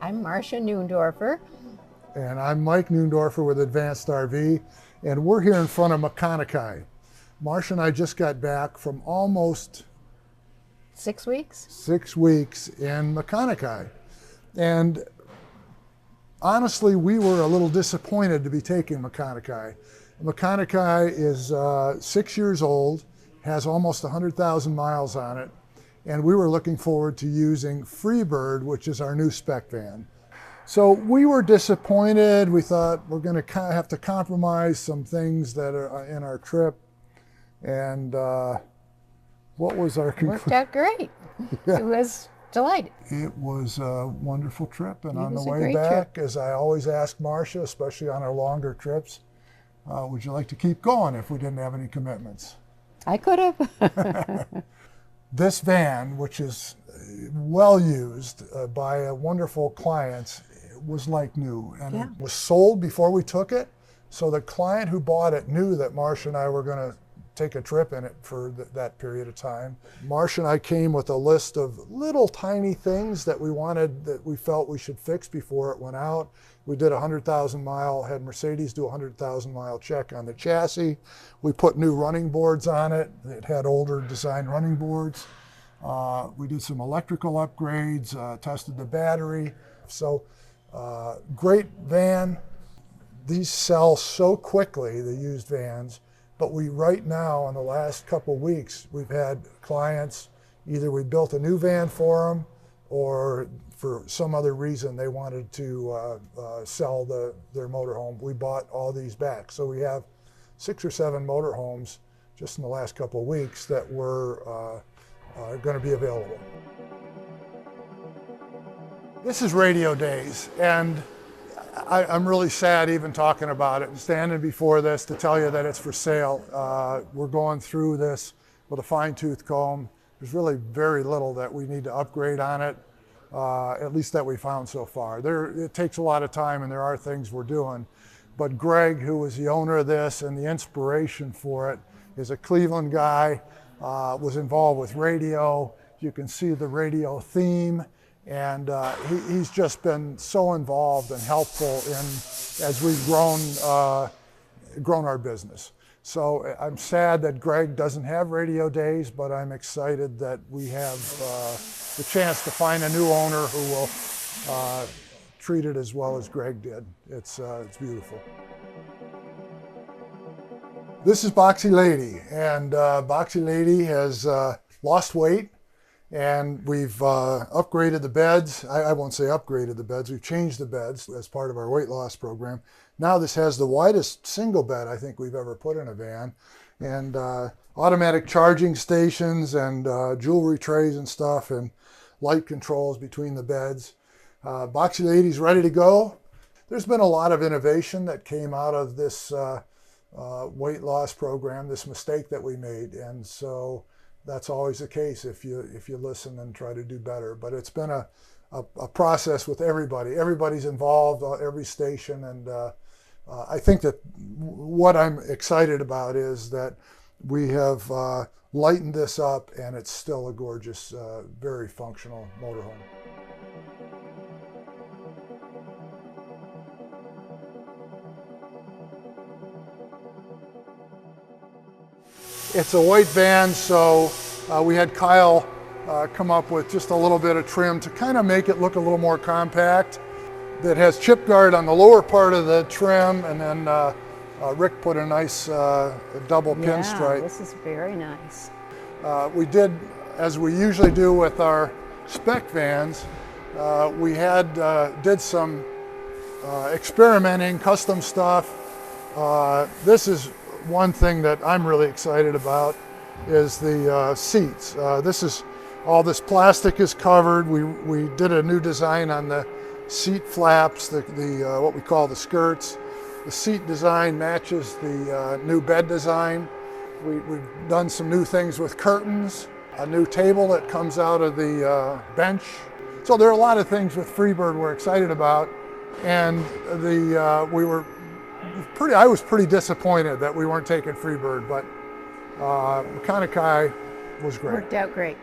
I'm Marcia Neundorfer. And I'm Mike Neundorfer with Advanced RV, and we're here in front of McConaughey. Marcia and I just got back from almost 6 weeks? 6 weeks in McConaughey. And honestly, we were a little disappointed to be taking McConaughey. McConaughey is 6 years old, has almost 100,000 miles on it, and we were looking forward to using Freebird, which is our new spec van. So we were disappointed. We thought we're going to have to compromise some things that are in our trip. And what was our conclusion? Worked out great. Yeah. It was delighted. It was a wonderful trip. And on the was a way great back, trip. as I always ask Marcia, especially on our longer trips, would you like to keep going if we didn't have any commitments? I could have. This van, which is well used by wonderful clients, was like new, and Yeah. it was sold before we took it. So the client who bought it knew that Marcia and I were going to take a trip in it for that period of time. Marcia and I came with a list of little tiny things that we wanted, that we felt we should fix before it went out. We did 100,000 mile, had Mercedes do a 100,000 mile check on the chassis. We put new running boards on it. It had older design running boards. We did some electrical upgrades, tested the battery. So great van. These sell so quickly, the used vans, but we right now, in the last couple of weeks, we've had clients, either we built a new van for them, or for some other reason they wanted to sell their motorhome. We bought all these back. So we have 6 or 7 motorhomes just in the last couple of weeks that were going to be available. This is radio days, and I'm really sad even talking about it and standing before this to tell you that it's for sale. We're going through this with a fine-tooth comb. There's really very little that we need to upgrade on it, at least that we found so far. It takes a lot of time, and there are things we're doing. But Greg, who was the owner of this and the inspiration for it, is a Cleveland guy, was involved with radio. You can see the radio theme. And he's just been so involved and helpful as we've grown our business. So I'm sad that Greg doesn't have radio days, but I'm excited that we have the chance to find a new owner who will treat it as well as Greg did. It's beautiful. This is Boxy Lady, and Boxy Lady has lost weight. And we've upgraded the beds. I won't say upgraded the beds. We've changed the beds as part of our weight loss program. Now this has the widest single bed I think we've ever put in a van. And automatic charging stations and jewelry trays and stuff, and light controls between the beds. Boxy Lady's ready to go. There's been a lot of innovation that came out of this weight loss program, this mistake that we made. And so that's always the case if you listen and try to do better. But it's been a process with everybody. Everybody's involved, every station, and I think that what I'm excited about is that we have lightened this up, and it's still a gorgeous, very functional motorhome. It's a white van, so we had Kyle come up with just a little bit of trim to kind of make it look a little more compact. That has chip guard on the lower part of the trim, and then Rick put a nice double pinstripe. Yeah, this is very nice. We did, as we usually do with our spec vans, we did some experimenting, custom stuff. This is one thing that I'm really excited about, is the seats. All this plastic is covered. We did a new design on the seat flaps, what we call the skirts. The seat design matches the new bed design. We've done some new things with curtains, a new table that comes out of the bench. So there are a lot of things with Freebird we're excited about, and I was pretty disappointed that we weren't taking Freebird, but McConaughey was great. Worked out great.